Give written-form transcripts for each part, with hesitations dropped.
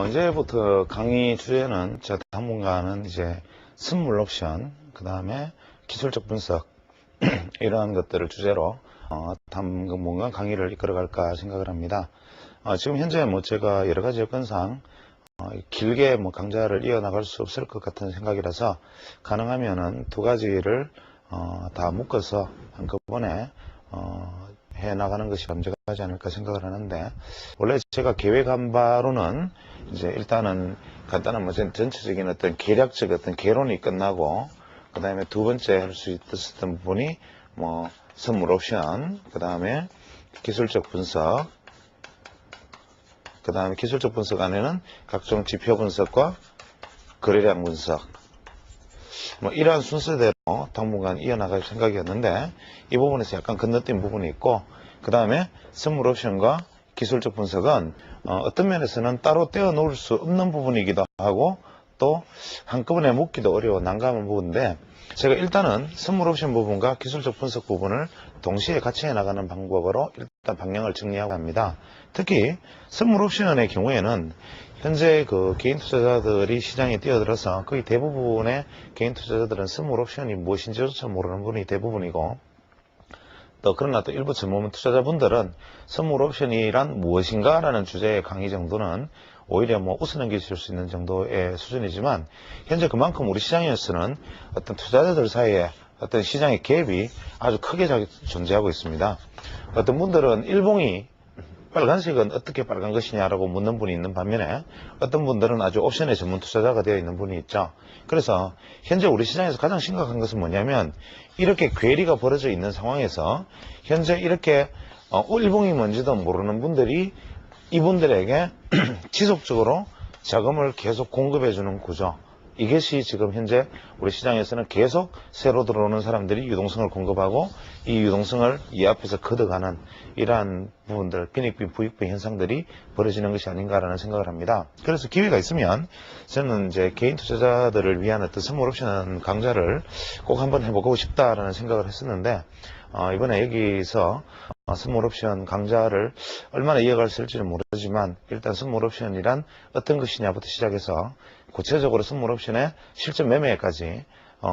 이제부터 강의 주제는 제가 당분간은 이제 선물 옵션, 그 다음에 기술적 분석, 이러한 것들을 주제로 당분간 강의를 이끌어갈까 생각을 합니다. 지금 현재 제가 여러 가지 여건상 길게 강좌를 이어나갈 수 없을 것 같은 생각이라서 가능하면은 두 가지를 다 묶어서 한꺼번에 해 나가는 것이 먼저가지 않을까 생각을 하는데, 원래 제가 계획한 바로는 이제 일단은 간단한 전체적인 어떤 계략적 어떤 개론이 끝나고, 그 다음에 두 번째 할 수 있었던 부분이 선물 옵션, 그 다음에 기술적 분석, 그 다음에 기술적 분석 안에는 각종 지표 분석과 거래량 분석, 이러한 순서대로 당분간 이어나갈 생각이었는데, 이 부분에서 약간 건너뛴 부분이 있고, 그 다음에 선물 옵션과 기술적 분석은 어떤 면에서는 따로 떼어 놓을 수 없는 부분이기도 하고, 또 한꺼번에 묶기도 어려워 난감한 부분인데, 제가 일단은 선물 옵션 부분과 기술적 분석 부분을 동시에 같이 해나가는 방법으로 일단 방향을 정리하고 합니다. 특히 선물 옵션의 경우에는 현재 개인 투자자들이 시장에 뛰어들어서 거의 대부분의 개인 투자자들은 선물 옵션이 무엇인지조차 모르는 분이 대부분이고, 그러나 또 일부 전문 투자자분들은 선물 옵션이란 무엇인가 라는 주제의 강의 정도는 오히려 웃어넘기실 수 있는 정도의 수준이지만, 현재 그만큼 우리 시장에서는 어떤 투자자들 사이에 어떤 시장의 갭이 아주 크게 존재하고 있습니다. 어떤 분들은 일봉이 빨간색은 어떻게 빨간 것이냐라고 묻는 분이 있는 반면에, 어떤 분들은 아주 옵션의 전문 투자자가 되어 있는 분이 있죠. 그래서 현재 우리 시장에서 가장 심각한 것은 뭐냐면, 이렇게 괴리가 벌어져 있는 상황에서 현재 이렇게 일봉이 뭔지도 모르는 분들이 이분들에게 지속적으로 자금을 계속 공급해 주는 구조, 이것이 지금 현재 우리 시장에서는 계속 새로 들어오는 사람들이 유동성을 공급하고, 이 유동성을 이 앞에서 걷어가는 이러한 부분들, 빈익빈 부익빈 현상들이 벌어지는 것이 아닌가라는 생각을 합니다. 그래서 기회가 있으면 저는 이제 개인 투자자들을 위한 어떤 선물 옵션 강좌를 꼭 한번 해보고 싶다라는 생각을 했었는데, 이번에 여기서 선물 옵션 강좌를 얼마나 이어갈 수 있을지는 모르지만, 일단 선물 옵션이란 어떤 것이냐부터 시작해서 구체적으로 선물 옵션의 실전 매매까지,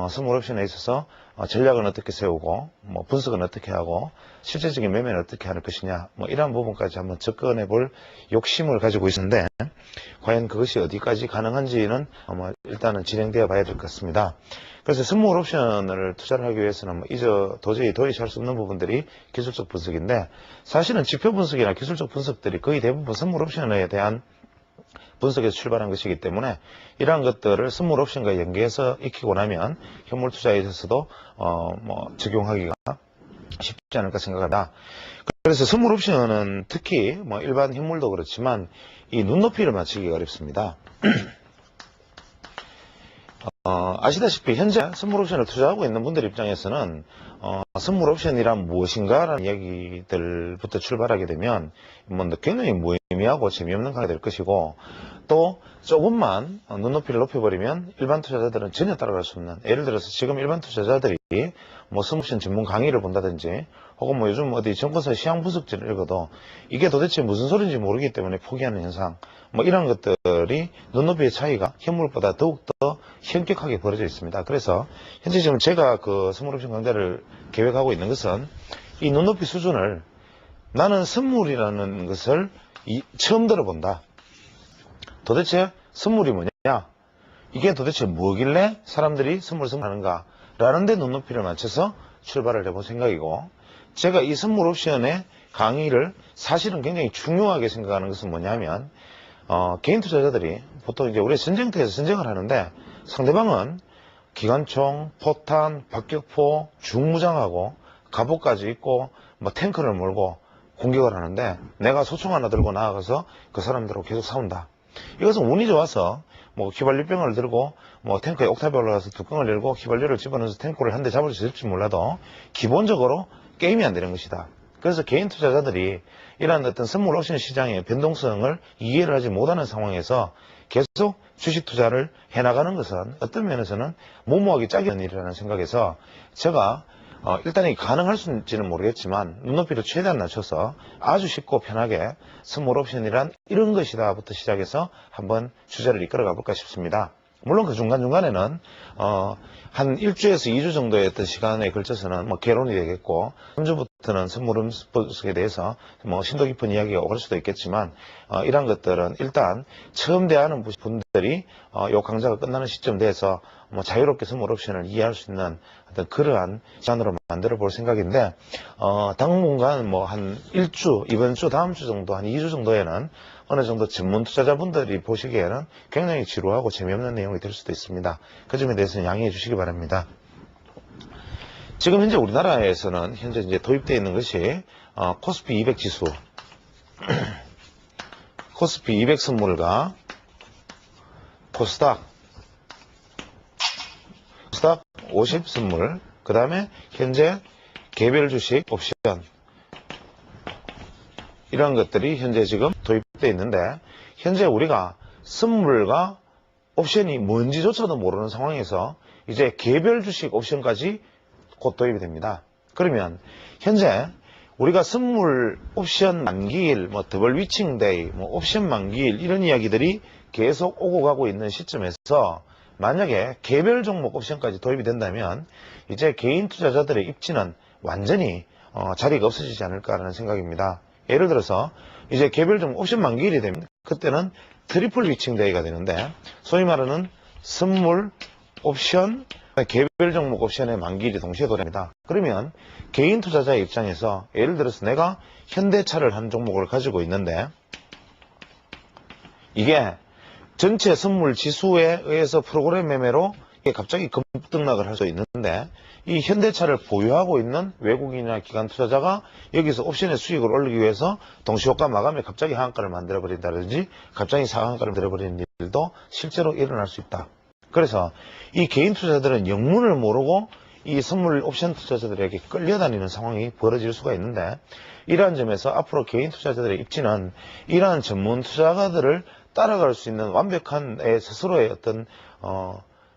선물 옵션에 있어서 전략은 어떻게 세우고, 분석은 어떻게 하고, 실제적인 매매는 어떻게 할 것이냐, 이러한 부분까지 한번 접근해 볼 욕심을 가지고 있는데, 과연 그것이 어디까지 가능한지는 일단은 진행되어 봐야 될 것 같습니다. 그래서 선물 옵션을 투자를 하기 위해서는 도저히 도입할 수 없는 부분들이 기술적 분석인데, 사실은 지표 분석이나 기술적 분석들이 거의 대부분 선물 옵션에 대한 분석에서 출발한 것이기 때문에, 이러한 것들을 선물 옵션과 연계해서 익히고 나면 현물 투자에 있어서도 적용하기가 쉽지 않을까 생각합니다. 그래서 선물 옵션은 특히 일반 현물도 그렇지만 이 눈높이를 맞추기가 어렵습니다. 아시다시피 현재 선물 옵션을 투자하고 있는 분들 입장에서는 선물 옵션이란 무엇인가라는 이야기들부터 출발하게 되면 굉장히 무의미하고 재미없는 강의가 될 것이고, 또 조금만 눈높이를 높여버리면 일반 투자자들은 전혀 따라갈 수 없는, 예를 들어서 지금 일반 투자자들이 선물 옵션 전문 강의를 본다든지, 혹은 요즘 어디 증권사 시황 분석지를 읽어도 이게 도대체 무슨 소리인지 모르기 때문에 포기하는 현상, 이런 것들이 눈높이의 차이가 현물보다 더욱더 현격하게 벌어져 있습니다. 그래서 현재 지금 제가 선물 옵션 강좌를 계획하고 있는 것은 이 눈높이 수준을, 나는 선물이라는 것을 처음 들어본다. 도대체 선물이 뭐냐? 이게 도대체 뭐길래 사람들이 선물하는가? 라는 데 눈높이를 맞춰서 출발을 해본 생각이고, 제가 이 선물 옵션의 강의를 사실은 굉장히 중요하게 생각하는 것은 뭐냐면, 개인 투자자들이 보통 이제 우리 전쟁터에서 전쟁을 하는데, 상대방은 기관총, 포탄, 박격포, 중무장하고 갑옷까지 입고 탱크를 몰고 공격을 하는데, 내가 소총 하나 들고 나아가서 그 사람들하고 계속 싸운다. 이것은 운이 좋아서 휘발유병을 들고 탱크에 옥탑에 올라가서 뚜껑을 열고 휘발유를 집어넣어서 탱크를 한 대 잡을 수 있을지 몰라도 기본적으로 게임이 안 되는 것이다. 그래서 개인 투자자들이 이러한 어떤 선물 옵션 시장의 변동성을 이해를 하지 못하는 상황에서 계속 주식 투자를 해나가는 것은 어떤 면에서는 무모하게 짝이 없는 일이라는 생각에서, 제가 일단 이 가능할 수 있지는 모르겠지만 눈높이를 최대한 낮춰서 아주 쉽고 편하게 스몰 옵션이란 이런 것이다부터 시작해서 한번 주제를 이끌어 가볼까 싶습니다. 물론 그 중간중간에는 한 1주에서 2주 정도의 어떤 시간에 걸쳐서는 뭐 개론이 되겠고 3주부터는 스몰 옵션에 대해서 뭐 심도 깊은 이야기가 오갈 수도 있겠지만 이런 것들은 일단 처음 대하는 분들이 요 강좌가 끝나는 시점 돼서 뭐 자유롭게 스몰 옵션을 이해할 수 있는 어떤 그러한 시간으로 만들어 볼 생각인데 당분간 뭐 한 1주, 이번 주, 다음 주 정도, 한 2주 정도에는 어느 정도 전문 투자자분들이 보시기에는 굉장히 지루하고 재미없는 내용이 될 수도 있습니다. 그 점에 대해서는 양해해 주시기 바랍니다. 지금 현재 우리나라에서는 현재 이제 도입되어 있는 것이 코스피 200 지수, 코스피 200 선물과 코스닥 50 선물, 그 다음에 현재 개별 주식 옵션 이런 것들이 현재 지금 도입되어 있는데 현재 우리가 선물과 옵션이 뭔지조차도 모르는 상황에서 이제 개별 주식 옵션까지 곧 도입이 됩니다. 그러면 현재 우리가 선물 옵션 만기일, 뭐 더블 위칭 데이, 뭐 옵션 만기일 이런 이야기들이 계속 오고 가고 있는 시점에서 만약에 개별 종목 옵션까지 도입이 된다면 이제 개인 투자자들의 입지는 완전히 자리가 없어지지 않을까라는 생각입니다. 예를 들어서 이제 개별 종목 옵션 만기일이 되면 그때는 트리플 위칭 데이가 되는데 소위 말하는 선물 옵션 개별 종목 옵션의 만기일이 동시에 도래합니다. 그러면 개인 투자자의 입장에서 예를 들어서 내가 현대차를 한 종목을 가지고 있는데 이게 전체 선물 지수에 의해서 프로그램 매매로 갑자기 급등락을 할 수 있는데 이 현대차를 보유하고 있는 외국인이나 기관 투자자가 여기서 옵션의 수익을 올리기 위해서 동시효과 마감에 갑자기 하한가를 만들어 버린다든지 갑자기 상한가를 만들어 버리는 일도 실제로 일어날 수 있다. 그래서 이 개인 투자자들은 영문을 모르고 이 선물 옵션 투자자들에게 끌려다니는 상황이 벌어질 수가 있는데 이러한 점에서 앞으로 개인 투자자들의 입지는 이러한 전문 투자가들을 따라갈 수 있는 완벽한 스스로의 어떤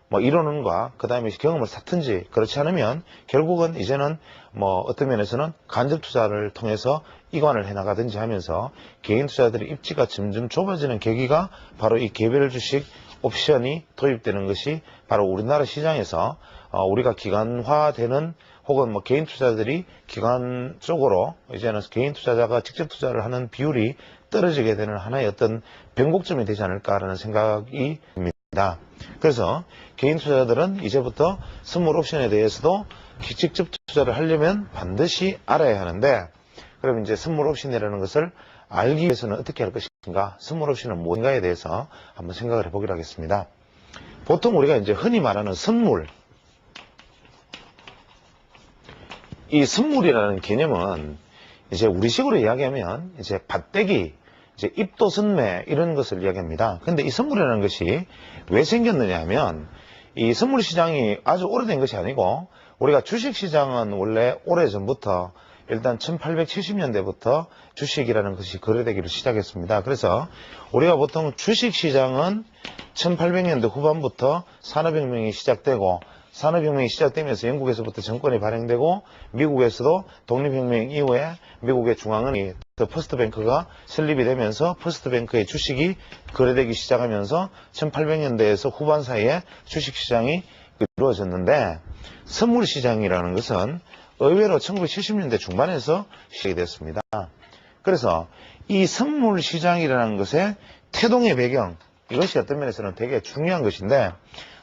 뭐 이론과 그 다음에 경험을 쌓든지 그렇지 않으면 결국은 이제는 뭐 어떤 면에서는 간접 투자를 통해서 이관을 해나가든지 하면서 개인 투자들의 입지가 점점 좁아지는 계기가 바로 이 개별 주식 옵션이 도입되는 것이 바로 우리나라 시장에서 우리가 기관화되는 혹은 뭐 개인 투자들이 기관 쪽으로 이제는 개인 투자자가 직접 투자를 하는 비율이 떨어지게 되는 하나의 어떤 변곡점이 되지 않을까라는 생각이 듭니다. 그래서 개인 투자자들은 이제부터 선물 옵션에 대해서도 직접 투자를 하려면 반드시 알아야 하는데 그럼 이제 선물 옵션이라는 것을 알기 위해서는 어떻게 할 것인가, 선물 옵션은 뭔가에 대해서 한번 생각을 해보기로 하겠습니다. 보통 우리가 이제 흔히 말하는 선물, 이 선물이라는 개념은 이제 우리식으로 이야기하면 이제 밭대기, 이제 입도선매 이런 것을 이야기합니다. 근데 이 선물이라는 것이 왜 생겼느냐 하면 이 선물 시장이 아주 오래된 것이 아니고 우리가 주식 시장은 원래 오래전부터 일단 1870년대부터 주식이라는 것이 거래되기를 시작했습니다. 그래서 우리가 보통 주식 시장은 1800년대 후반부터 산업혁명이 시작되고 산업혁명이 시작되면서 영국에서부터 정권이 발행되고 미국에서도 독립혁명 이후에 미국의 중앙은행이 퍼스트뱅크가 설립이 되면서 퍼스트뱅크의 주식이 거래되기 시작하면서 1800년대에서 후반 사이에 주식시장이 이루어졌는데 선물시장이라는 것은 의외로 1970년대 중반에서 시작이 됐습니다. 그래서 이 선물시장이라는 것의 태동의 배경, 이것이 어떤 면에서는 되게 중요한 것인데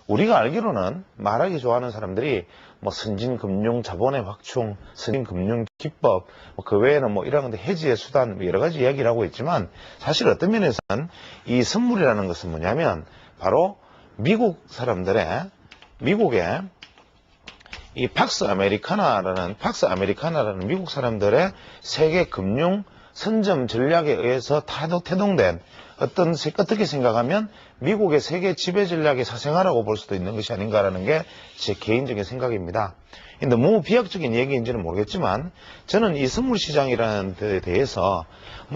우리가 알기로는 말하기 좋아하는 사람들이 뭐 선진금융 자본의 확충, 선진금융 기법, 그 외에는 뭐 이런 건데 해지의 수단, 뭐 여러 가지 이야기를 하고 있지만 사실 어떤 면에서는 이 선물이라는 것은 뭐냐면 바로 미국의 이 팍스 아메리카나라는 미국 사람들의 세계 금융 선점 전략에 의해서 태동된 어떻게 생각하면 미국의 세계 지배 전략의 사생아라고 볼 수도 있는 것이 아닌가라는 게 제 개인적인 생각입니다. 너무 비약적인 얘기인지는 모르겠지만 저는 이 선물시장이라는 데 대해서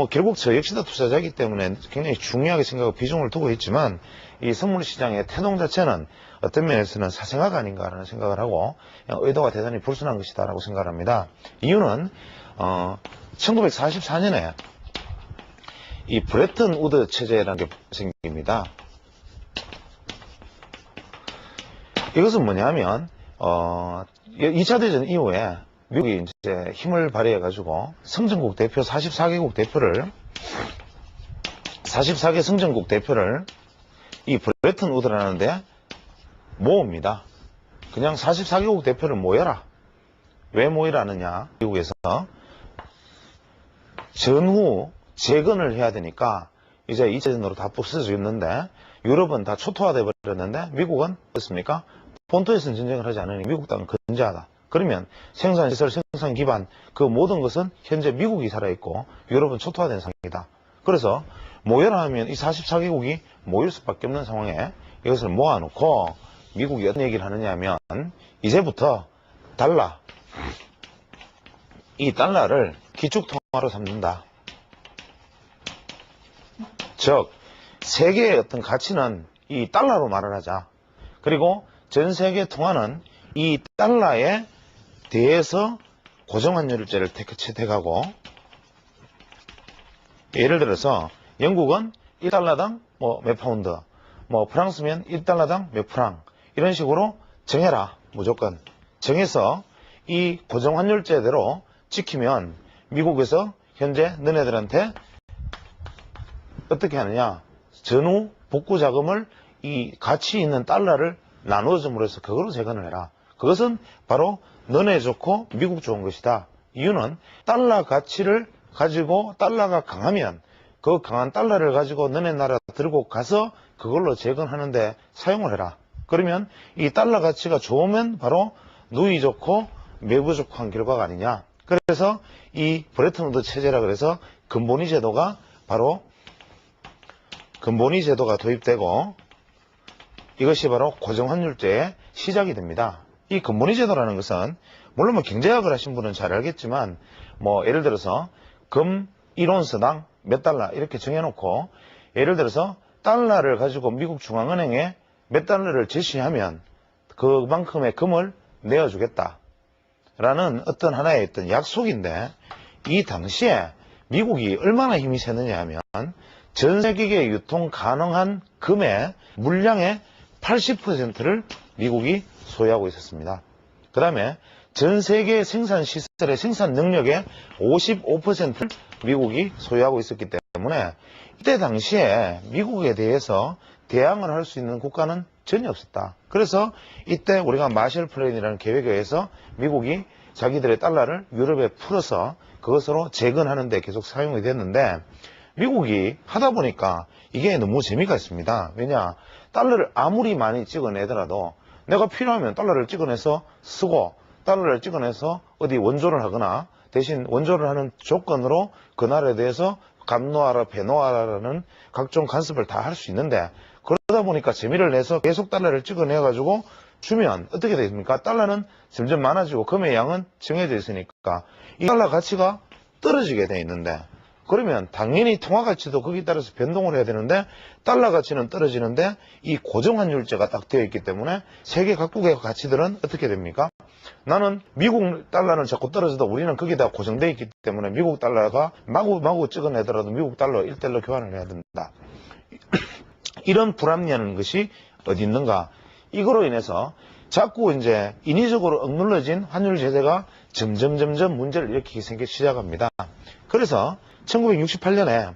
결국 저 역시도 투자자이기 때문에 굉장히 중요하게 생각하고 비중을 두고 있지만 이 선물시장의 태동 자체는 어떤 면에서는 사생아가 아닌가라는 생각을 하고 의도가 대단히 불순한 것이다라고 생각을 합니다. 이유는 1944년에 이 브레튼 우드 체제라는 게 생깁니다. 이것은 뭐냐면 2차 대전 이후에 미국이 이제 힘을 발휘해 가지고 성전국 대표 44개국 대표를 44개 성전국 대표를 이 브레튼 우드라는 데 모읍니다. 그냥 44개국 대표를 모여라. 왜 모이라느냐? 미국에서 전후 재건을 해야 되니까 이제 2차 대전으로 다 부서져 있는데 유럽은 다 초토화돼 버렸는데 미국은 어떻습니까? 본토에서는 전쟁을 하지 않으니 미국 땅은 건재하다. 그러면 생산시설, 생산 기반 그 모든 것은 현재 미국이 살아있고 유럽은 초토화된 상황이다. 그래서 모여라 하면 이 44개국이 모일 수밖에 없는 상황에 이것을 모아놓고 미국이 어떤 얘기를 하느냐 하면 이제부터 이 달러를 기축통화로 삼는다. 즉 세계의 어떤 가치는 이 달러로 말을 하자. 그리고 전 세계 통화는 이 달러에 대해서 고정환율제를 채택하고 예를 들어서 영국은 1달러당 몇 파운드, 프랑스면 1달러당 몇 프랑 이런 식으로 정해라. 무조건 정해서 이 고정환율제대로 지키면 미국에서 현재 너네들한테 어떻게 하느냐, 전후 복구 자금을 이 가치 있는 달러를 나눠줌으로 해서 그걸로 재건을 해라. 그것은 바로 너네 좋고 미국 좋은 것이다. 이유는 달러 가치를 가지고 달러가 강하면 그 강한 달러를 가지고 너네 나라 들고 가서 그걸로 재건하는데 사용을 해라. 그러면 이 달러 가치가 좋으면 바로 누이 좋고 매부 좋고 한 결과가 아니냐. 그래서 이 브레튼 우드 체제라 그래서 근본위 제도가 도입되고 이것이 바로 고정환율제의 시작이 됩니다. 이 근본위 제도라는 것은 물론 경제학을 하신 분은 잘 알겠지만 예를 들어서 금 1온스당 몇 달러 이렇게 정해놓고 예를 들어서 달러를 가지고 미국 중앙은행에 몇 달러를 제시하면 그만큼의 금을 내어주겠다 라는 어떤 하나의 어떤 약속인데 이 당시에 미국이 얼마나 힘이 세느냐 하면 전 세계에 유통 가능한 금의 물량의 80%를 미국이 소유하고 있었습니다. 그 다음에 전 세계 생산 시설의 생산 능력의 55%를 미국이 소유하고 있었기 때문에 이때 당시에 미국에 대해서 대항을 할 수 있는 국가는 전혀 없었다. 그래서 이때 우리가 마셜 플랜이라는 계획에 의해서 미국이 자기들의 달러를 유럽에 풀어서 그것으로 재건하는 데 계속 사용이 됐는데 미국이 하다 보니까 이게 너무 재미가 있습니다. 왜냐? 달러를 아무리 많이 찍어내더라도 내가 필요하면 달러를 찍어내서 쓰고 달러를 찍어내서 어디 원조를 하거나 대신 원조를 하는 조건으로 그 나라에 대해서 감노하라 배노하라라는 각종 간섭을 다 할 수 있는데 그러다 보니까 재미를 내서 계속 달러를 찍어내가지고 주면 어떻게 됩니까? 달러는 점점 많아지고 금의 양은 정해져 있으니까 이 달러 가치가 떨어지게 돼 있는데 그러면 당연히 통화 가치도 거기에 따라서 변동을 해야 되는데 달러 가치는 떨어지는데 이 고정환율제가 딱 되어 있기 때문에 세계 각국의 가치들은 어떻게 됩니까? 나는 미국 달러는 자꾸 떨어져도 우리는 거기다 고정되어 있기 때문에 미국 달러가 마구 찍어내더라도 미국 달러 1달러 교환을 해야 된다. 이런 불합리한 것이 어디 있는가? 이거로 인해서 자꾸 이제 인위적으로 억눌러진 환율 제재가 점점 문제를 일으키기 시작합니다. 그래서 1968년에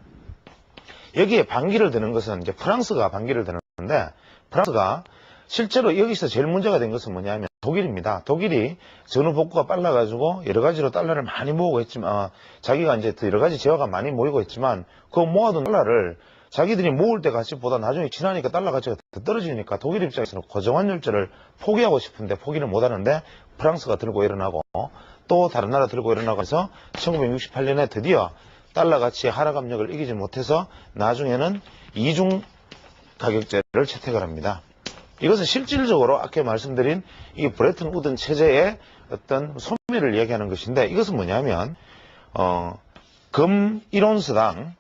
여기에 반기를 드는 것은 이제 프랑스가 반기를 드는데 프랑스가 실제로 여기서 제일 문제가 된 것은 뭐냐면 독일입니다. 독일이 전후 복구가 빨라가지고 여러 가지로 달러를 많이 모으고 했지만 자기가 이제 여러 가지 재화가 많이 모이고 했지만 그 모아둔 달러를 자기들이 모을 때 가치보다 나중에 지나니까 달러 가치가 더 떨어지니까 독일 입장에서는 고정환율제를 포기하고 싶은데 포기를 못하는데 프랑스가 들고 일어나고 또 다른 나라 들고 일어나고 해서 1968년에 드디어 달러 가치의 하락 압력을 이기지 못해서 나중에는 이중 가격제를 채택을 합니다. 이것은 실질적으로 아까 말씀드린 이 브레튼 우든 체제의 어떤 소멸을 이야기하는 것인데, 이것은 뭐냐면 금 1온스당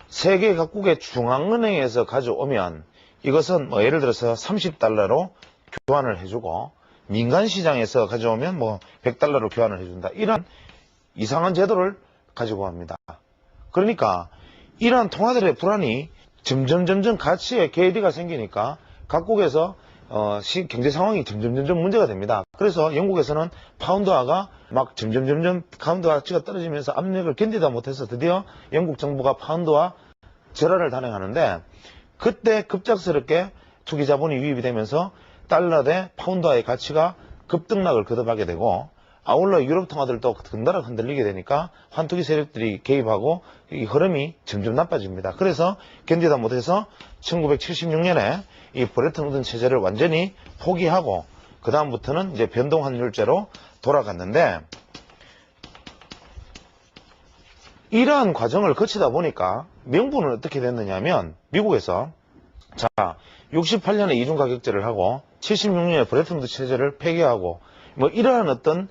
세계 각국의 중앙은행에서 가져오면 이것은 뭐 예를 들어서 30달러로 교환을 해주고, 민간 시장에서 가져오면 뭐 100달러로 교환을 해준다. 이런 이상한 제도를 가지고 갑니다. 그러니까 이러한 통화들의 불안이 점점 가치에 괴리가 생기니까 각국에서 경제 상황이 점점 문제가 됩니다. 그래서 영국에서는 파운드화가 막 점점 파운드 가치가 떨어지면서 압력을 견디다 못해서 드디어 영국 정부가 파운드화 절하를 단행하는데, 그때 급작스럽게 투기 자본이 유입이 되면서 달러 대 파운드화의 가치가 급등락을 거듭하게 되고, 아울러 유럽 통화들도 덩달아 흔들리게 되니까 환투기 세력들이 개입하고 이 흐름이 점점 나빠집니다. 그래서 견디다 못해서 1976년에 이 브레튼 우든 체제를 완전히 포기하고 그 다음부터는 이제 변동환율제로 돌아갔는데, 이러한 과정을 거치다 보니까 명분은 어떻게 됐느냐면, 미국에서 68년에 이중가격제를 하고 76년에 브레튼 우든 체제를 폐기하고 뭐 이러한 어떤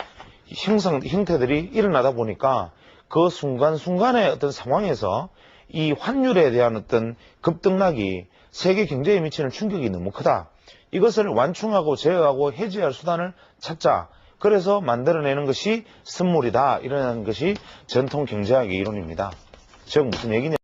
형태들이 일어나다 보니까 그 순간순간의 어떤 상황에서 이 환율에 대한 어떤 급등락이 세계 경제에 미치는 충격이 너무 크다. 이것을 완충하고 제어하고 해지할 수단을 찾자. 그래서 만들어내는 것이 선물이다. 이런 것이 전통 경제학의 이론입니다. 즉 무슨 얘기냐.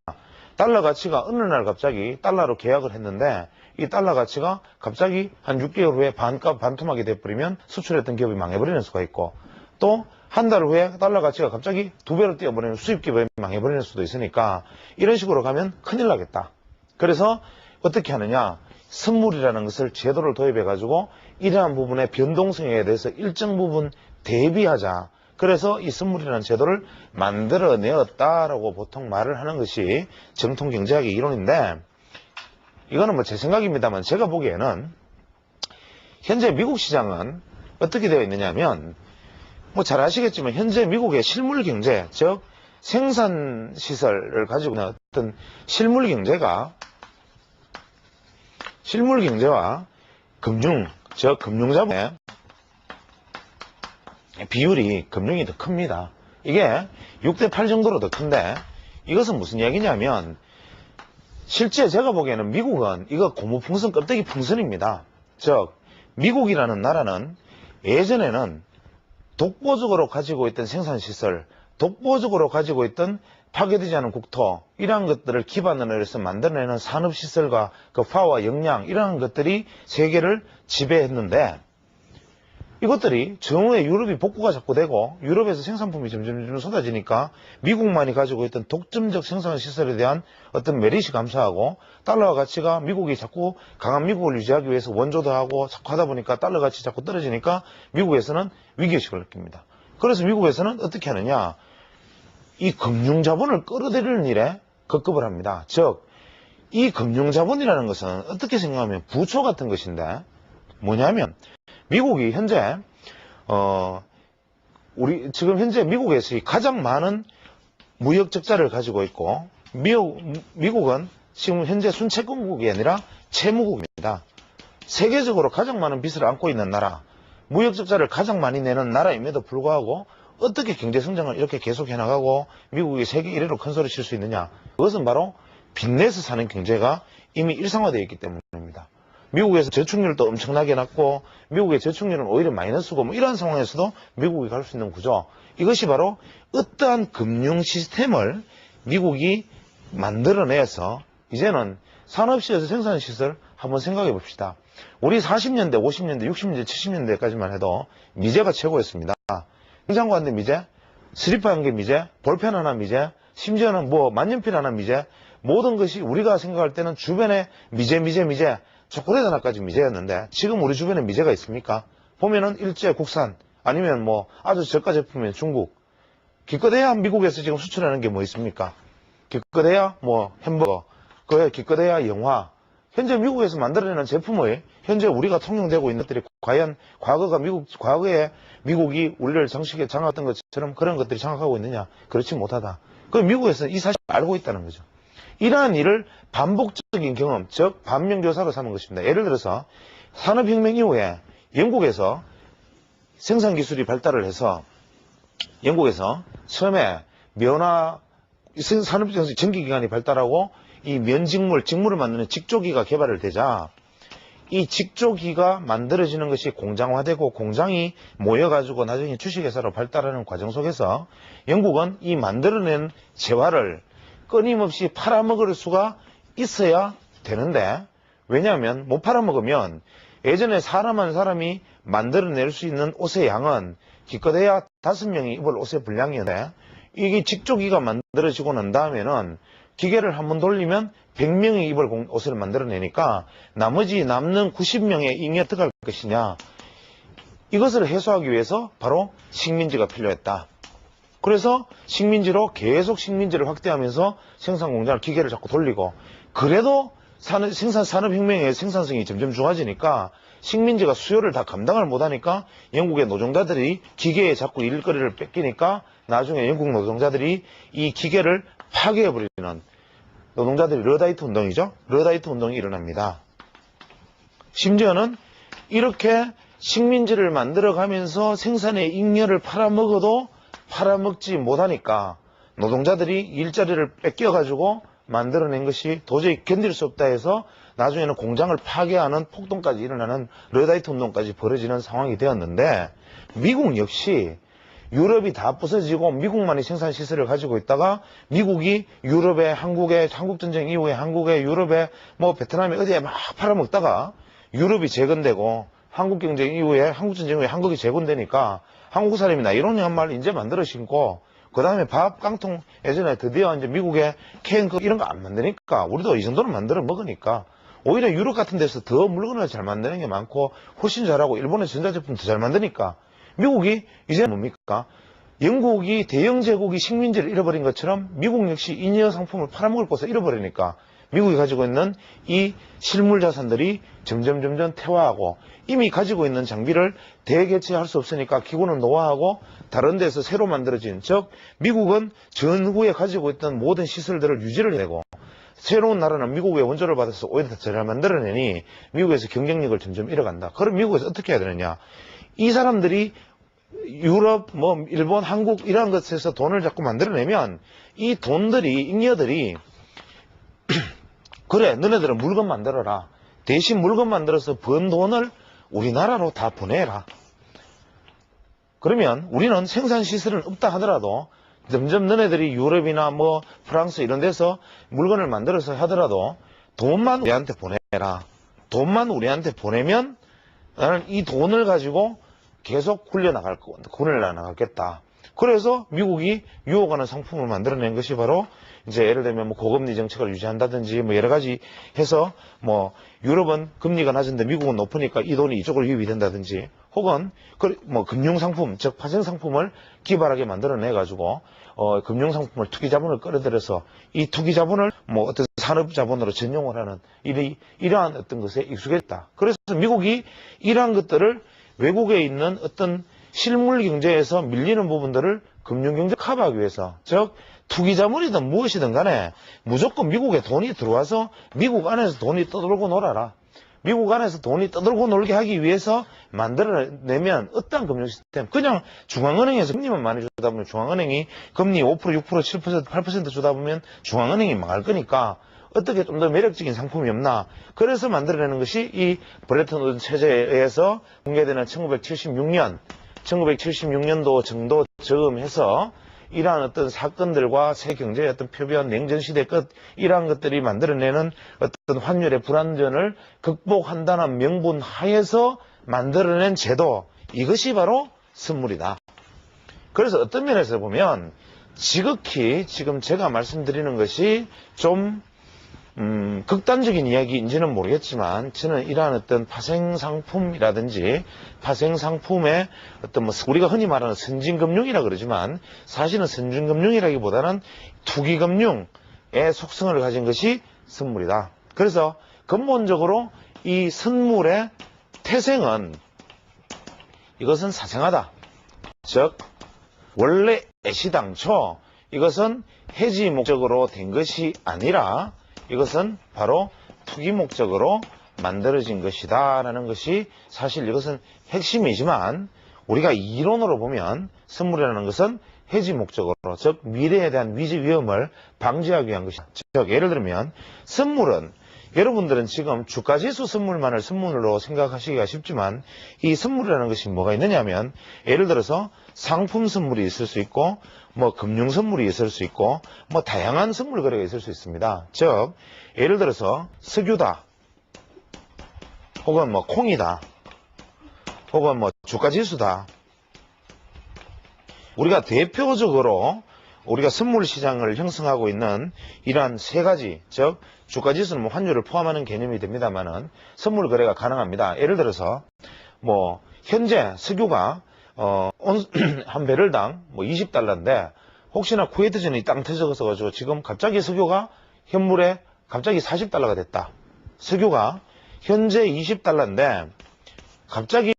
달러 가치가 어느 날 갑자기 달러로 계약을 했는데, 이 달러 가치가 갑자기 한 6개월 후에 반토막이 돼버리면 수출했던 기업이 망해버리는 수가 있고, 또 한 달 후에 달러 가치가 갑자기 2배로 뛰어버리면 수입 기업이 망해버리는 수도 있으니까 이런 식으로 가면 큰일 나겠다. 그래서 어떻게 하느냐. 선물이라는 것을 제도를 도입해가지고 이러한 부분의 변동성에 대해서 일정 부분 대비하자. 그래서 이 선물이라는 제도를 만들어내었다라고 보통 말을 하는 것이 정통 경제학의 이론인데, 이거는 뭐 제 생각입니다만 제가 보기에는 현재 미국 시장은 어떻게 되어 있느냐면, 뭐 잘 아시겠지만 현재 미국의 실물 경제, 즉 생산 시설을 가지고 있는 어떤 실물 경제와 금융, 즉 금융자본의 비율이 금융이 더 큽니다. 이게 6대 8 정도로 더 큰데, 이것은 무슨 이야기냐면, 실제 제가 보기에는 미국은 이거 고무풍선 껍데기 풍선입니다. 즉 미국이라는 나라는 예전에는 독보적으로 가지고 있던 생산시설, 독보적으로 가지고 있던 파괴되지 않은 국토, 이러한 것들을 기반으로 해서 만들어내는 산업시설과 그 파워, 역량, 이러한 것들이 세계를 지배했는데, 이것들이 정오에 유럽이 복구가 자꾸 되고 유럽에서 생산품이 점점 쏟아지니까 미국만이 가지고 있던 독점적 생산시설에 대한 어떤 메리트 감소하고, 달러 가치가 미국이 자꾸 강한 미국을 유지하기 위해서 원조도 하고 자꾸 하다 보니까 달러 가치 자꾸 떨어지니까 미국에서는 위기의식을 느낍니다. 그래서 미국에서는 어떻게 하느냐. 이 금융자본을 끌어들이는 일에 급급을 합니다. 즉 이 금융자본이라는 것은 어떻게 생각하면 부초 같은 것인데, 뭐냐면 미국이 현재 지금 현재 미국에서 가장 많은 무역 적자를 가지고 있고, 미국은 지금 현재 순채권국이 아니라 채무국입니다. 세계적으로 가장 많은 빚을 안고 있는 나라, 무역 적자를 가장 많이 내는 나라임에도 불구하고 어떻게 경제 성장을 이렇게 계속해 나가고 미국이 세계 1위로 큰 소리 칠 수 있느냐. 그것은 바로 빚내서 사는 경제가 이미 일상화되어 있기 때문입니다. 미국에서 저축률도 엄청나게 낮고 미국의 저축률은 오히려 마이너스고 뭐 이런 상황에서도 미국이 갈 수 있는 구조, 이것이 바로 어떠한 금융 시스템을 미국이 만들어내서 이제는 산업시에서 생산시설 한번 생각해 봅시다. 우리 40년대, 50년대, 60년대, 70년대까지만 해도 미제가 최고였습니다. 냉장고한대 미제, 스리퍼 한 개 미제, 볼펜 하나 미제, 심지어는 뭐 만년필 하나 미제, 모든 것이 우리가 생각할 때는 주변에 미제, 초콜릿 하나까지 미제였는데, 지금 우리 주변에 미제가 있습니까? 보면은 일제 국산, 아니면 뭐 아주 저가 제품인 중국, 기껏해야 미국에서 지금 수출하는 게 뭐 있습니까? 기껏해야 뭐 햄버거, 기껏해야 영화, 현재 미국에서 만들어내는 제품의 현재 우리가 통용되고 있는 것들이 과연 과거에 미국이 우리를 정식에 장악했던 것처럼 그런 것들이 장악하고 있느냐? 그렇지 못하다. 그럼 미국에서는 이 사실을 알고 있다는 거죠. 이러한 일을 반복적인 경험, 즉 반면교사로 삼은 것입니다. 예를 들어서 산업혁명 이후에 영국에서 생산기술이 발달을 해서 영국에서 처음에 산업에서 전기기관이 발달하고 이 직물을 만드는 직조기가 개발을 되자 이 직조기가 만들어지는 것이 공장화되고 공장이 모여가지고 나중에 주식회사로 발달하는 과정 속에서 영국은 이 만들어낸 재화를 끊임없이 팔아먹을 수가 있어야 되는데, 왜냐하면 못 팔아먹으면 예전에 사람 한 사람이 만들어낼 수 있는 옷의 양은 기껏해야 5명이 입을 옷의 분량이었는데, 이게 직조기가 만들어지고 난 다음에는 기계를 한번 돌리면 100명이 입을 옷을 만들어내니까 나머지 남는 90명의 잉여 어떻게 할 것이냐. 이것을 해소하기 위해서 바로 식민지가 필요했다. 그래서 식민지로 계속 식민지를 확대하면서 생산 공장을 기계를 자꾸 돌리고, 그래도 산업혁명의 생산성이 점점 좋아지니까 식민지가 수요를 다 감당을 못하니까 영국의 노동자들이 기계에 자꾸 일거리를 뺏기니까 나중에 영국 노동자들이 이 기계를 파괴해버리는 노동자들이 러다이트 운동이죠. 러다이트 운동이 일어납니다. 심지어는 이렇게 식민지를 만들어가면서 생산의 잉여를 팔아먹어도 팔아먹지 못하니까 노동자들이 일자리를 뺏겨가지고 만들어낸 것이 도저히 견딜 수 없다 해서 나중에는 공장을 파괴하는 폭동까지 일어나는 러다이트 운동까지 벌어지는 상황이 되었는데, 미국 역시 유럽이 다 부서지고 미국만이 생산 시설을 가지고 있다가 미국이 유럽에 한국전쟁 이후에 한국에 유럽에 베트남에 어디에 막 팔아먹다가 유럽이 재건되고 한국전쟁 이후에 한국이 재건되니까 한국 사람이 나이로니한 말 이제 만들어 신고 그 다음에 밥, 깡통 예전에 드디어 이제 미국에 케이크 이런 거 안 만드니까 우리도 이 정도는 만들어 먹으니까 오히려 유럽 같은 데서 더 물건을 잘 만드는 게 많고 훨씬 잘하고 일본의 전자제품 더 잘 만드니까 미국이 이제 뭡니까? 영국이 대영 제국이 식민지를 잃어버린 것처럼 미국 역시 잉여 상품을 팔아먹을 곳을 잃어버리니까 미국이 가지고 있는 이 실물 자산들이 점점 퇴화하고 이미 가지고 있는 장비를 대개체할 수 없으니까 기구는 노화하고 다른 데서 새로 만들어진, 즉 미국은 전후에 가지고 있던 모든 시설들을 유지를 해내고 새로운 나라는 미국의 원조를 받아서 오히려 더 잘 만들어내니 미국에서 경쟁력을 점점 잃어간다. 그럼 미국에서 어떻게 해야 되느냐? 이 사람들이 유럽, 일본, 한국 이런 것에서 돈을 자꾸 만들어내면 이 돈들이, 잉여들이 그래, 너네들은 물건 만들어라. 대신 물건 만들어서 번 돈을 우리나라로 다 보내라. 그러면 우리는 생산 시설은 없다 하더라도 점점 너네들이 유럽이나 프랑스 이런 데서 물건을 만들어서 하더라도 돈만 우리한테 보내라. 돈만 우리한테 보내면 나는 이 돈을 가지고 계속 굴려나가겠다. 그래서 미국이 유혹하는 상품을 만들어낸 것이 바로 이제 예를 들면 고금리 정책을 유지한다든지 여러 가지 해서 유럽은 금리가 낮은데 미국은 높으니까 이 돈이 이쪽으로 유입이 된다든지 혹은 금융상품, 즉 파생상품을 기발하게 만들어내 가지고 금융상품을 투기자본을 끌어들여서 이 투기자본을 어떤 산업자본으로 전용을 하는 이러한 어떤 것에 익숙했다. 그래서 미국이 이러한 것들을 외국에 있는 어떤 실물 경제에서 밀리는 부분들을 금융경제 커버하기 위해서, 즉 투기자본이든 무엇이든 간에 무조건 미국에 돈이 들어와서 미국 안에서 돈이 떠돌고 놀아라. 미국 안에서 돈이 떠돌고 놀게 하기 위해서 만들어내면 어떠한 금융 시스템, 그냥 중앙은행에서 금리만 많이 주다 보면 중앙은행이 금리 5%, 6%, 7%, 8% 주다 보면 중앙은행이 망할 거니까 어떻게 좀 더 매력적인 상품이 없나. 그래서 만들어내는 것이 이 브레튼 우드 체제에 의해서 공개되는 1976년도 정도 즈음해서 이러한 어떤 사건들과 새 경제의 어떤 표변, 냉전시대 끝, 이러한 것들이 만들어내는 어떤 환율의 불안전을 극복한다는 명분 하에서 만들어낸 제도, 이것이 바로 선물이다. 그래서 어떤 면에서 보면 지극히 지금 제가 말씀드리는 것이 좀 극단적인 이야기인지는 모르겠지만 저는 이러한 어떤 파생상품이라든지 파생상품의 어떤 우리가 흔히 말하는 선진금융이라 그러지만 사실은 선진금융이라기보다는 투기금융의 속성을 가진 것이 선물이다. 그래서 근본적으로 이 선물의 태생은 이것은 사생하다. 즉 원래 애시당초 이것은 해지 목적으로 된 것이 아니라 이것은 바로 투기 목적으로 만들어진 것이다 라는 것이 사실 이것은 핵심이지만 우리가 이론으로 보면 선물이라는 것은 해지 목적으로 즉 미래에 대한 위기 위험을 방지하기 위한 것이다. 즉 예를 들면 선물은 여러분들은 지금 주가지수 선물만을 선물로 생각하시기가 쉽지만 이 선물이라는 것이 뭐가 있느냐 하면 예를 들어서 상품 선물이 있을 수 있고 뭐 금융 선물이 있을 수 있고 뭐 다양한 선물 거래가 있을 수 있습니다. 즉 예를 들어서 석유다 혹은 뭐 콩이다 혹은 뭐 주가지수다. 우리가 대표적으로 우리가 선물 시장을 형성하고 있는 이러한 세 가지, 즉 주가지수는 뭐 환율을 포함하는 개념이 됩니다만은 선물 거래가 가능합니다. 예를 들어서 뭐 현재 석유가 한 배럴당 뭐 20달러인데 혹시나 쿠웨이트전이 땅 터져서 가지고 지금 갑자기 석유가 현물에 갑자기 40달러가 됐다. 석유가 현재 20달러인데 갑자기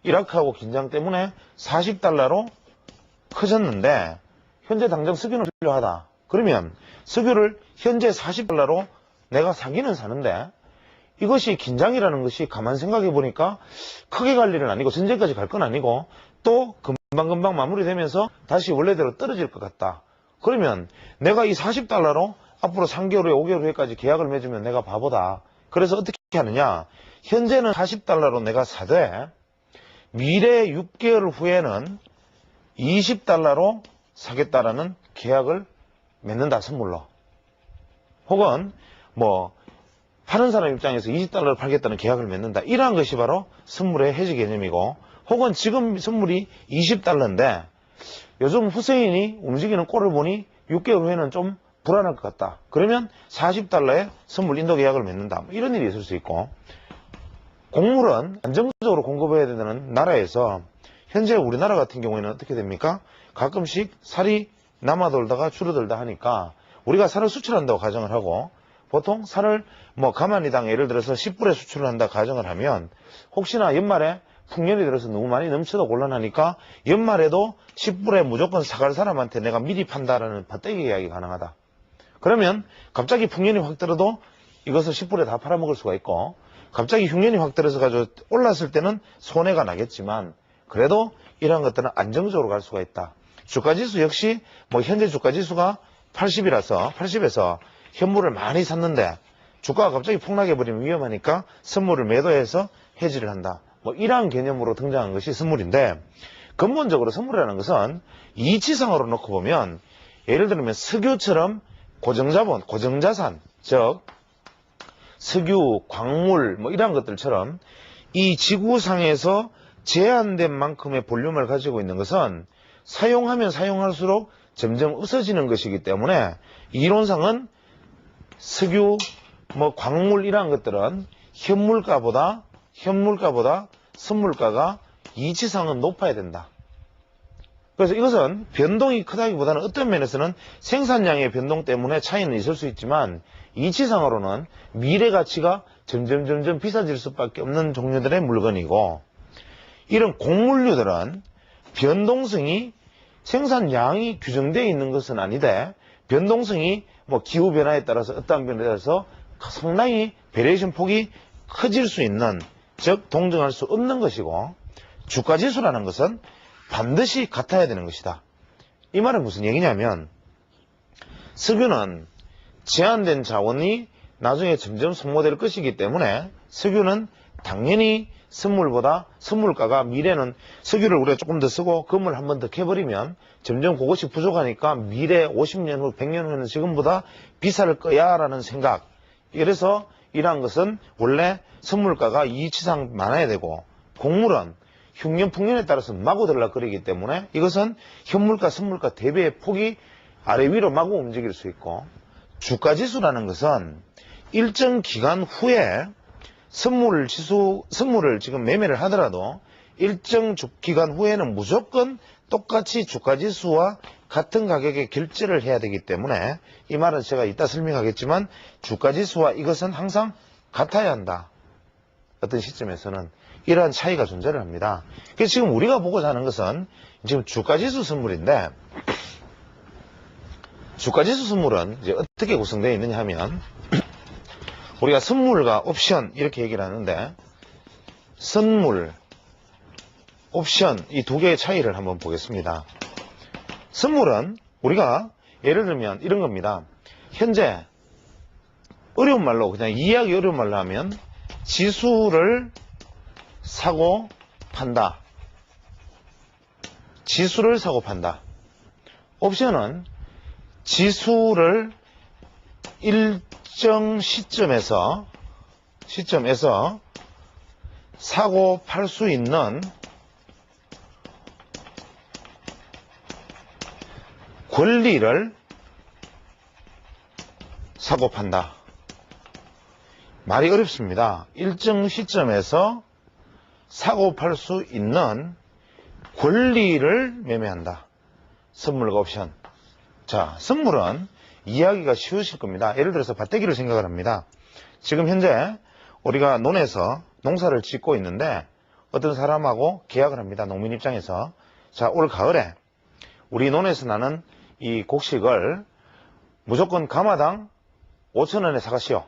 이라크하고 긴장 때문에 40달러로 커졌는데 현재 당장 석유는 필요하다. 그러면 석유를 현재 40달러로 내가 사기는 사는데 이것이 긴장이라는 것이 가만 생각해 보니까 크게 갈 일은 아니고 전쟁까지 갈 건 아니고 또 금방금방 마무리되면서 다시 원래대로 떨어질 것 같다. 그러면 내가 이 40달러로 앞으로 3개월 후에 5개월 후에까지 계약을 맺으면 내가 바보다. 그래서 어떻게 하느냐. 현재는 40달러로 내가 사되 미래 6개월 후에는 20달러로 사겠다라는 계약을 맺는다. 선물로. 혹은 뭐 파는 사람 입장에서 20달러를 팔겠다는 계약을 맺는다. 이러한 것이 바로 선물의 해지 개념이고 혹은 지금 선물이 20달러인데 요즘 후세인이 움직이는 꼴을 보니 6개월 후에는 좀 불안할 것 같다. 그러면 40달러에 선물 인도 계약을 맺는다. 뭐 이런 일이 있을 수 있고 곡물은 안정적으로 공급해야 되는 나라에서 현재 우리나라 같은 경우에는 어떻게 됩니까? 가끔씩 살이 남아돌다가 줄어들다 하니까 우리가 살을 수출한다고 가정을 하고 보통 살을 뭐 가마니당 예를 들어서 10불에 수출을 한다 가정을 하면 혹시나 연말에 풍년이 들어서 너무 많이 넘쳐도 곤란하니까 연말에도 10불에 무조건 사갈 사람한테 내가 미리 판다라는 밭대기 계약이 가능하다. 그러면 갑자기 풍년이 확 들어도 이것을 10불에 다 팔아먹을 수가 있고 갑자기 흉년이 확 들어서 가지고 올랐을 때는 손해가 나겠지만 그래도 이러한 것들은 안정적으로 갈 수가 있다. 주가지수 역시 뭐 현재 주가지수가 80에서 현물을 많이 샀는데 주가가 갑자기 폭락해버리면 위험하니까 선물을 매도해서 해지를 한다. 뭐 이러한 개념으로 등장한 것이 선물인데 근본적으로 선물이라는 것은 이치상으로 놓고 보면 예를 들면 석유처럼 고정자본, 고정자산, 즉 석유, 광물 뭐 이러한 것들처럼 이 지구상에서 제한된 만큼의 볼륨을 가지고 있는 것은 사용하면 사용할수록 점점 없어지는 것이기 때문에 이론상은 석유, 뭐 광물 이러한 것들은 현물가보다 선물가가 이치상은 높아야 된다. 그래서 이것은 변동이 크다기보다는 어떤 면에서는 생산량의 변동 때문에 차이는 있을 수 있지만 이치상으로는 미래 가치가 점점 비싸질 수밖에 없는 종류들의 물건이고 이런 곡물류들은 변동성이 생산량이 규정되어 있는 것은 아닌데 변동성이 뭐 기후변화에 따라서 어떠한 변화에 따라서 상당히 베리에이션 폭이 커질 수 있는 즉 동정할 수 없는 것이고 주가지수라는 것은 반드시 같아야 되는 것이다. 이 말은 무슨 얘기냐면 석유는 제한된 자원이 나중에 점점 소모될 것이기 때문에 석유는 당연히 선물가가 미래는 석유를 우리가 조금 더 쓰고 금을 한 번 더 캐버리면 점점 그것이 부족하니까 미래 50년 후 100년 후에는 지금보다 비쌀 거야 라는 생각. 그래서 이러한 것은 원래 선물가가 이치상 많아야 되고 곡물은 흉년 풍년에 따라서 마구 들락거리기 때문에 이것은 현물가 선물가 대비의 폭이 아래 위로 마구 움직일 수 있고 주가지수라는 것은 일정 기간 후에 선물을 지금 매매를 하더라도 일정 기간 후에는 무조건 똑같이 주가지수와 같은 가격에 결제를 해야 되기 때문에 이 말은 제가 이따 설명하겠지만 주가지수와 이것은 항상 같아야 한다. 어떤 시점에서는 이러한 차이가 존재를 합니다. 그래서 지금 우리가 보고자 하는 것은 지금 주가지수 선물인데, 주가지수 선물은 이제 어떻게 구성되어 있느냐 하면, 우리가 선물과 옵션 이렇게 얘기를 하는데, 선물, 옵션 이 두 개의 차이를 한번 보겠습니다. 선물은 우리가 예를 들면 이런 겁니다. 현재 어려운 말로 그냥 이해하기 어려운 말로 하면 지수를 사고 판다. 지수를 사고 판다. 옵션은 지수를 일정 시점에서 사고 팔 수 있는 권리를 사고 판다. 말이 어렵습니다. 일정 시점에서 사고 팔 수 있는 권리를 매매한다. 선물과 옵션. 자, 선물은 이해하기가 쉬우실 겁니다. 예를 들어서 밭대기를 생각을 합니다. 지금 현재 우리가 논에서 농사를 짓고 있는데 어떤 사람하고 계약을 합니다. 농민 입장에서. 자, 올 가을에 우리 논에서 나는 이 곡식을 무조건 가마당 5,000원에 사가시오.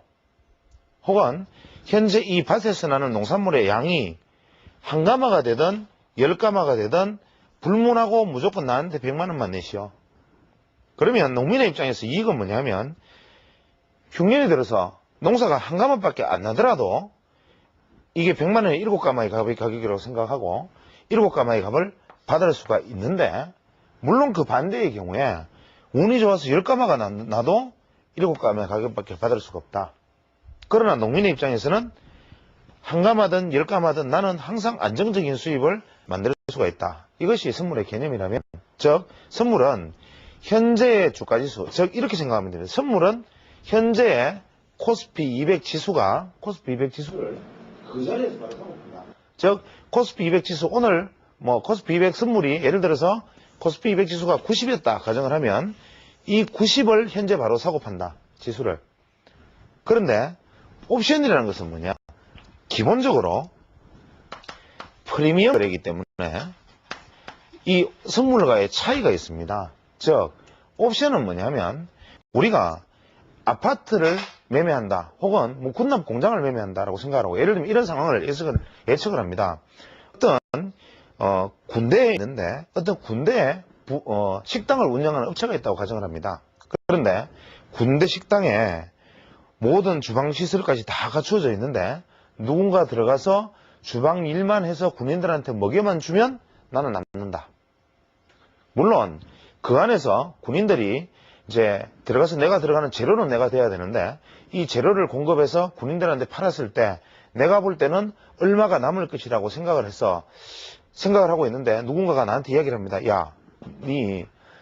혹은 현재 이 밭에서 나는 농산물의 양이 한 가마가 되든 10가마가 되든 불문하고 무조건 나한테 100만 원만 내시오. 그러면 농민의 입장에서 이익은 뭐냐면 흉년이 들어서 농사가 한 가마밖에 안 나더라도 이게 100만 원의 7가마의 가격이라고 생각하고 7가마의 값을 받을 수가 있는데, 물론 그 반대의 경우에 운이 좋아서 10가마가 나도 7가마의 가격밖에 받을 수가 없다. 그러나 농민의 입장에서는 한 가마든 10가마든 나는 항상 안정적인 수입을 만들 수가 있다. 이것이 선물의 개념이라면, 즉 선물은 현재의 주가지수, 즉 이렇게 생각하면 됩니다. 선물은 현재의 코스피 200 지수가 코스피 200 지수를 그 자리에서 바로 사고 팝니다. 즉 코스피 200 지수, 오늘 코스피 200 선물이 예를 들어서 코스피 200 지수가 90이었다 가정을 하면 이 90을 현재 바로 사고 판다. 지수를. 그런데 옵션이라는 것은 뭐냐? 기본적으로 프리미엄 거래이기 때문에 이 선물과의 차이가 있습니다. 즉 옵션은 뭐냐면 우리가 아파트를 매매한다 혹은 군납 공장을 매매한다라고 생각하고, 예를 들면 이런 상황을 예측을 합니다. 어떤 군대에 있는데 어떤 군대에 식당을 운영하는 업체가 있다고 가정을 합니다. 그런데 군대 식당에 모든 주방 시설까지 다 갖추어져 있는데 누군가 들어가서 주방 일만 해서 군인들한테 먹여만 주면 나는 남는다. 물론 그 안에서 군인들이 이제 들어가서 내가 들어가는 재료는 내가 돼야 되는데 이 재료를 공급해서 군인들한테 팔았을 때 내가 볼 때는 얼마가 남을 것이라고 생각을 하고 있는데 누군가가 나한테 이야기를 합니다. 야,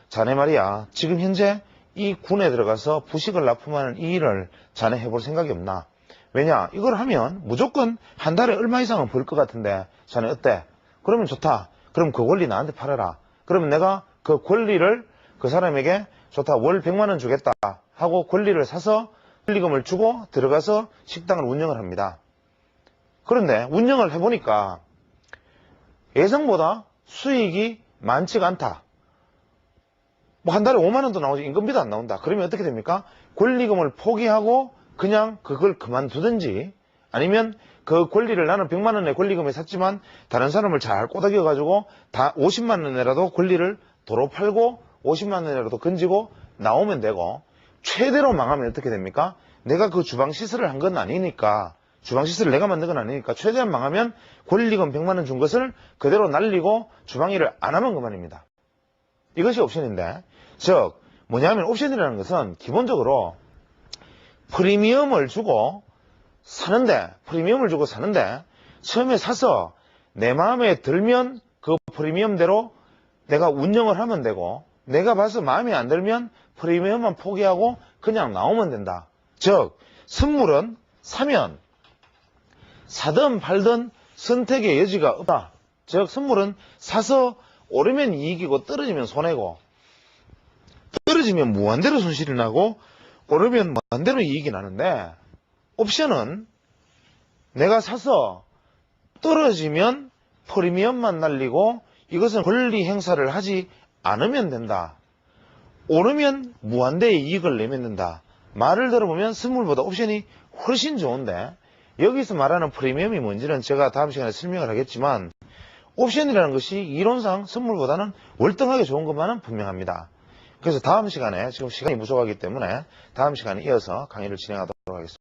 자네 말이야. 지금 현재 이 군에 들어가서 부식을 납품하는 이 일을 자네 해볼 생각이 없나? 왜냐? 이걸 하면 무조건 한 달에 얼마 이상은 벌 것 같은데 자네 어때? 그러면 좋다. 그럼 그 권리 나한테 팔아라. 그러면 내가 그 권리를 그 사람에게 좋다. 월 100만 원 주겠다 하고 권리를 사서 권리금을 주고 들어가서 식당을 운영을 합니다. 그런데 운영을 해보니까 예상보다 수익이 많지가 않다. 한 달에 5만 원도 나오지 임금비도 안 나온다. 그러면 어떻게 됩니까? 권리금을 포기하고 그냥 그걸 그만두든지, 아니면 그 권리를 나는 100만 원의 권리금에 샀지만 다른 사람을 잘 꼬닥여 가지고 다 50만 원이라도 권리를 도로 팔고 50만 원이라도 건지고 나오면 되고, 최대로 망하면 어떻게 됩니까? 내가 그 주방 시설을 한 건 아니니까, 주방 시설을 내가 만든 건 아니니까 최대한 망하면 권리금 100만 원 준 것을 그대로 날리고 주방 일을 안 하면 그만입니다. 이것이 옵션인데, 즉 뭐냐면 옵션이라는 것은 기본적으로 프리미엄을 주고 사는데 처음에 사서 내 마음에 들면 그 프리미엄대로 내가 운영을 하면 되고, 내가 봐서 마음에 안 들면 프리미엄만 포기하고 그냥 나오면 된다. 즉 선물은 사면 사든 팔든 선택의 여지가 없다. 즉 선물은 사서 오르면 이익이고 떨어지면 손해고, 떨어지면 무한대로 손실이 나고 오르면 무한대로 이익이 나는데, 옵션은 내가 사서 떨어지면 프리미엄만 날리고 이것은 권리 행사를 하지 않으면 된다. 오르면 무한대의 이익을 내면 된다. 말을 들어보면 선물보다 옵션이 훨씬 좋은데 여기서 말하는 프리미엄이 뭔지는 제가 다음 시간에 설명을 하겠지만 옵션이라는 것이 이론상 선물보다는 월등하게 좋은 것만은 분명합니다. 그래서 다음 시간에 지금 시간이 부족하기 때문에 다음 시간에 이어서 강의를 진행하도록